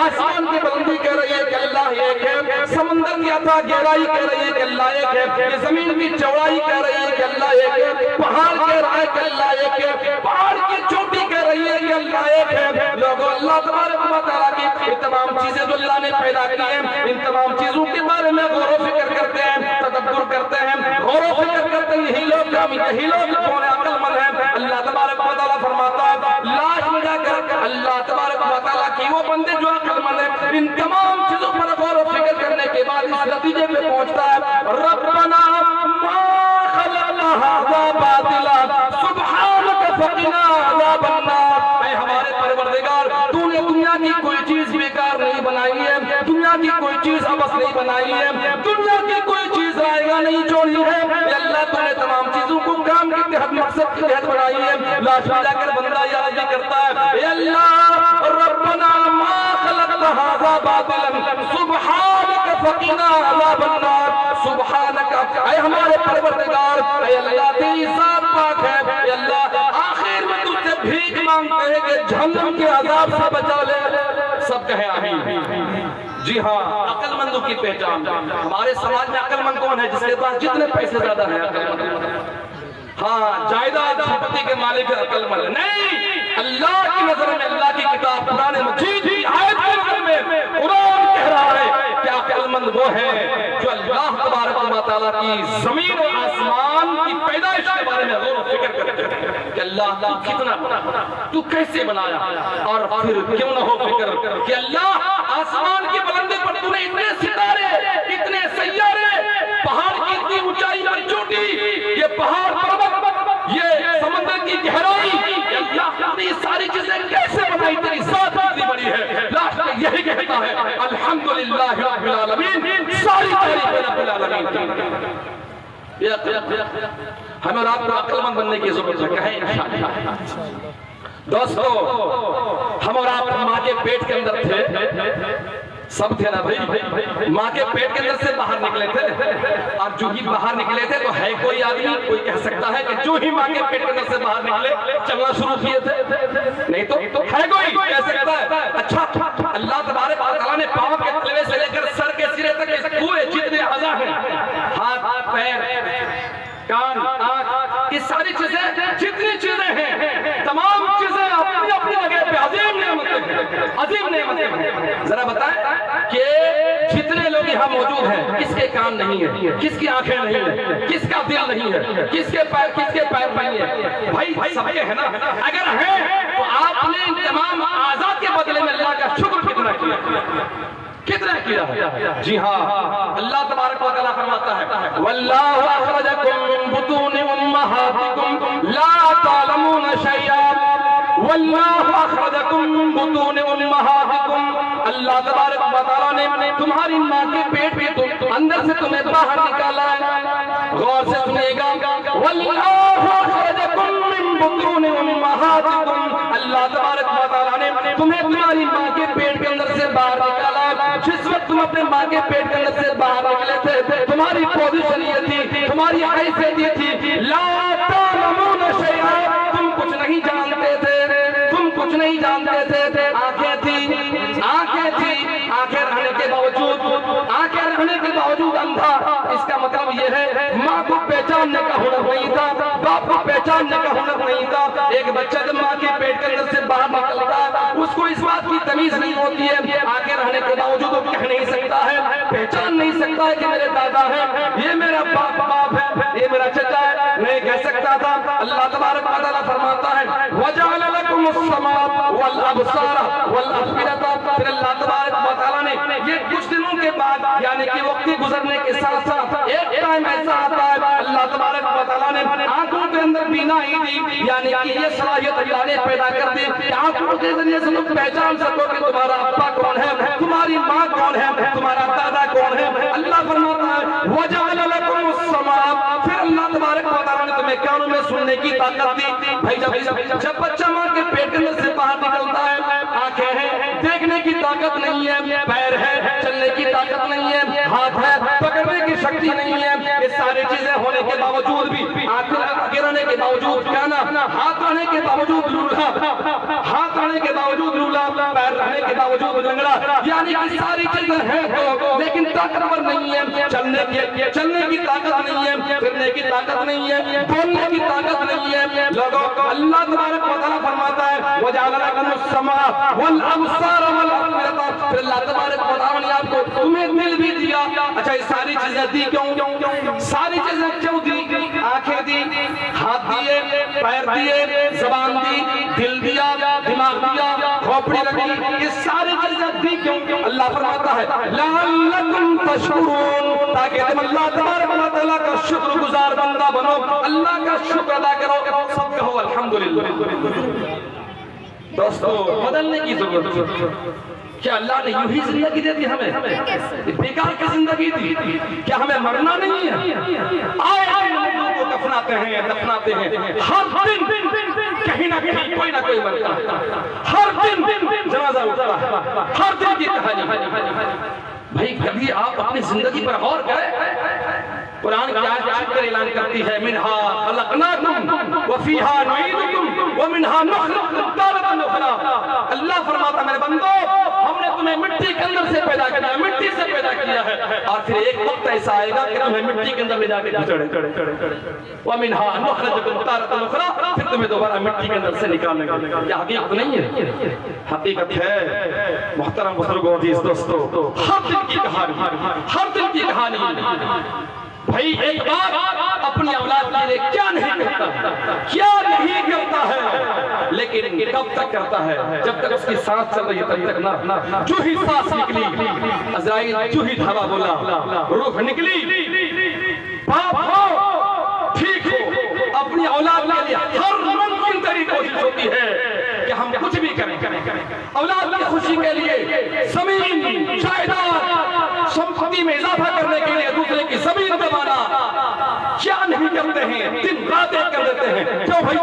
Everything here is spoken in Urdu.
آسمان کی بلندی کہہ رہی ہے کہ اللہ ایک ہے، سمندر کی عطا گہرائی کہہ رہی ہے کہ اللہ ایک ہے، یہ زمین کی چوڑائی کہہ رہی ہے کہ اللہ ایک ہے، پہاڑ کہہ رہا ہے کہ اللہ ایک ہے، پہاڑ کی چوٹی کہہ رہی ہے کہ اللہ ایک ہے۔ لوگوں اللہ تبارک و تعالیٰ کی یہ تمام چیزیں جو اللہ نے پیدا کی ہیں، ان تمام چیزوں کے بارے میں غور و فکر کرتے ہیں، تدبر کرتے ہیں، غور و فکر کرتے ہیں، یہی لوگ کون عقل مند ہیں۔ اللہ تبارک و تعالیٰ فرماتا ہے لاش میں جا کر اللہ تبارک و تعالیٰ کی وہ بندے جو عقل مند ہیں، ان تمام چیزوں پر غور و فکر کرنے کے بعد اس نتیجے پہ پہنچتا ہے ربنا ما خلقنا هذا باطلا سبحانك فقنا عذاب النار۔ اے ہمارے پروردگار، تو نے دنیا کی کوئی چیز بیکار نہیں بنائی ہے، دنیا کی کوئی چیز عبث نہیں بنائی ہے، دنیا کی کوئی چیز رائے گاہ نہیں چھوڑی ہے۔ اے اللہ، تو نے تمام چیزوں کو کام کے تحت مقصد کے تحت بنائی ہے۔ لاش میں جا کر بندہ یہ عرض کرتا ہے اے اللہ ربنا ما خلقت هذا باطلا سبحانك فقنا عذاب النار۔ سبحانك، اے ہمارے پروردگار، اے اللہ تیری ذات پاک ہے، اے اللہ آخر میں تجھ سے بھیک مانگتے ہیں کہ جہنم کے عذاب سے بچا لے۔ سب کہیں آمین۔ جی ہاں، عقل مندوں کی پہچان۔ ہمارے سماج میں عقل مند کون ہے؟ جس کے پاس جتنے پیسے زیادہ ہیں عقل مند۔ ہاں، جائیداد سمپتی کے مالک عقل مند نہیں۔ اللہ کی نظر میں، اللہ کی کتاب قرآن مجید کی آیت کی نظر میں قرآن کہہ رہا ہے کہ عقل مند وہ ہے جو اللہ تبارک و تعالیٰ کی زمین و آسمان کی پیدائش کے بارے میں غور و فکر کرتے ہیں کہ اللہ تو کتنا بنا، تو کیسے بنایا، اور پھر کیوں نہ ہو فکر کہ اللہ آسمان کی بلندی پر تو نے اتنے ستارے، اتنے سیارے، پہاڑ کی اتنی اونچائی پر چوٹی، یہ پہاڑ پروت، یہ سمندر کی گہرائی، اللہ نے یہ ساری چیزیں کیسے بنائی؟ تیری ذات کتنی بڑی ہے۔ لاسٹ میں یہی کہتا ہے الحمدللہ رب العالمین، ساری تعریف رب العالمین کی۔ ہمیں اور آپ کو عقل مند بننے کی ضرورت ہے، کہیں انشاءاللہ۔ دوستو، ہم اور آپ ماں کے پیٹ کے اندر تھے، سب تھے نا بھائی، ماں کے پیٹ کے اندر سے باہر نکلے تھے، اور جو ہی باہر نکلے تھے تو ہے کوئی آدمی کوئی کہہ سکتا ہے کہ جو ہی ماں کے پیٹ کے اندر سے باہر نکلے چلنا شروع کیے تھے؟ نہیں تو ہے کوئی کہہ سکتا ہے؟ اچھا، اللہ تبارک و تعالیٰ نے پاؤں کے تلوے سے لے کر سر کے سرے تک اس پورے جتنے اعضاء ہیں، ہاتھ، پیر، کان، آنکھ، یہ ساری چیزیں، جتنی چیزیں ہیں، تمام چیزیں اپنی اپنی جگہ پہ عظیم نعمتیں ہیں، عظیم نعمتیں ہیں۔ ذرا بتائیں کہ جتنے لوگ یہاں موجود ہیں، کس کے کان نہیں ہیں، کس کی آنکھیں نہیں ہیں، کس کا دل نہیں ہے، کس کے پیر نہیں ہے؟ بھائی سب کے ہیں نا؟ اگر ہیں تو آپ نے ان تمام اعضاء کے بدلے میں اللہ کا شکر کتنا کیا ہے؟ جی ہاں، اللہ تبارک و تعالیٰ فرماتا ہے واللہ اخرجکم من بطون امہاتکم لا تعلمون شیئا، واللہ اخرجکم من بطون امہاتکم، اللہ تبارک و تعالیٰ نے تمہاری ماں کے پیٹ پہ اندر سے تمہیں باہر نکالا ہے۔ غور سے سنیے گا، واللہ اخرجکم من بطون امہاتکم، اللہ تبارک و تعالیٰ نے تمہیں تمہاری ماں کے پیٹ کے اندر سے باہر نکالا ہے۔ جس وقت تم اپنے ماں کے پیٹ کے اندر سے باہر نکلے تھے، تمہاری پوزیشن یہ تھی، تمہاری حیثیت یہ تھی، لا تعلمون شیئا، تم کچھ نہیں جانتے تھے، تم کچھ نہیں جانتے تھے۔ آنکھیں رہنے کے باوجود اندھا، اس کا مطلب یہ ہے ماں کو پہچاننے کا ہنر نہیں تھا، باپ کو پہچاننے کا ہنر نہیں تھا۔ ایک بچہ جب ماں کے پیٹ کے اندر سے باہر نکلتا ہے، اس کو اس بات کی تمیز نہیں ہوتی ہے، آنکھیں رہنے کے باوجود وہ کہہ نہیں سکتا ہے، پہچان نہیں سکتا ہے کہ میرے دادا ہے، یہ میرا باپ ہے، یہ میرا چچا ہے، نہیں کہہ سکتا تھا۔ اللہ تبارک و تعالیٰ فرماتا ہے وَجَعَلَ لَكُمُ السَّمْعَ وَالْأَبْصَارَ وَالْأَفْئِدَةَ، پھر اللہ تبارک و تعالیٰ نے یہ کچھ دنوں کے بعد، یعنی کہ وقت گزرنے کے ساتھ ساتھ ایک ٹائم ایسا آتا ہے اللہ تبارک و تعالیٰ نے آنکھوں کے اندر بینائی دی، یعنی کہ یہ صلاحیت اللہ نے پیدا کر دی کہ آنکھوں کے ذریعے سے تم پہچان سکو کہ تمہارا ابا کون ہے، تمہاری ماں کون ہے، تمہارا دادا کون ہے۔ اللہ فرماتا ہے وَجَعَلَ لَكُمُ السَّمْعَ، پھر اللہ تبارک و تعالیٰ نے تمہیں کانوں میں سننے کی طاقت دی۔ بھائی جب بچہ ماں کے پیٹ کے اندر سے باہر نکلتا ہے، آنکھیں ہیں، دیکھنے کی طاقت نہیں ہے، پیر ہے، چلنے کی طاقت نہیں ہے، ہاتھ ہے، پکڑنے کی شکتی نہیں ہے، یہ ساری چیزیں ہونے کے باوجود بھی، آنکھیں رہنے کے باوجود کانا، ہاتھ رہنے کے باوجود لولا، ہاتھ رہنے کے باوجود لولا، پیر باہر رہنے کے باوجود لنگڑا، یعنی کہ ساری چیزیں ہیں تو لیکن طاقتور نہیں ہے، چلنے کی طاقت نہیں ہے، پھرنے کی طاقت نہیں ہے، بولنے کی طاقت نہیں ہے۔ لوگوں اللہ تبارک و تعالیٰ فرماتا ہے وَجَعَلَ لَكُمُ السَّمْعَ وَالْأَبْصَارَ وَالْأَفْئِدَةَ، پھر اللہ تبارک و تعالیٰ نے آپ کو تمہیں دل بھی دیا۔ اچھا یہ ساری چیزیں دی کیوں؟ ساری چیزیں کیوں دی؟ آنکھیں دی، ہاتھ دیے، پیر دیے، زبان دی، دل دیا، دماغ دیا، کھوپڑی رکھی، یہ ساری چیزیں دی کیوں؟ اللہ فرماتا ہے لَعَلَّكُمْ تَشْكُرُونَ، تاکہ تم اللہ تبارک و تعالیٰ کا شکر گزار بندہ بنو، اللہ کا شکر ادا کرو، سب کہو الحمدللہ۔ دوستو بدلنے کی ضرورت ہے۔ کیا اللہ نے یوں ہی زندگی دے دی ہمیں؟ بیکار کی زندگی دی؟ کیا ہمیں مرنا نہیں ہے؟ آئے لوگوں کو دفناتے ہیں، ہر دن کہیں نہ کہیں کوئی نہ کوئی مرتا ہے، ہر دن جنازہ اٹھتا ہے، ہر دن کی کہانی۔ بھائی کبھی آپ اپنی زندگی پر غور کریں۔ قرآن کی آیت چھپ کر اعلان کرتی ہے منہا خلقناکم وفیہا نعیدکم ومنہا نخرجکم تارۃ اخری۔ اللہ فرماتا میرے بندو ہم نے تمہیں مٹی کے اندر سے پیدا کیا، مٹی سے پیدا کیا ہے، اور پھر ایک وقت ایسا آئے گا کہ تمہیں مٹی کے اندر لے جا کے چھوڑے، ومنہا نخرجکم تارۃ اخری، پھر تمہیں دوبارہ مٹی کے اندر سے نکالیں گے۔ یہ حقیقت نہیں ہے، حقیقت ہے محترم بزرگوں عزیز دوستو، ہر دل کی کہانی، ہر دل کی کہانی۔ بھائی ایک باپ اپنی اولاد کے لیے کیا نہیں کرتا ہے، لیکن کب تک کرتا ہے؟ جب تک اس کی سانس چل رہی ہے تب تک نہ۔ جو ہی سانس نکلی، عزرائیل جو ہی دھاوا بولا، روح نکلی، باپ ہو ٹھیک ہو، اپنی اولاد کے لیے ہر ممکن طریقے کوشش ہوتی ہے کہ ہم کچھ بھی کریں، اولاد کی خوشی کے لیے زمین جائیداد سمپتی میں اضافہ کرنے کے لیے دوسرے کی زمین دبانا، کیا نہیں کرتے ہیں، دن رات ایک کر دیتے ہیں۔ کیوں بھائی؟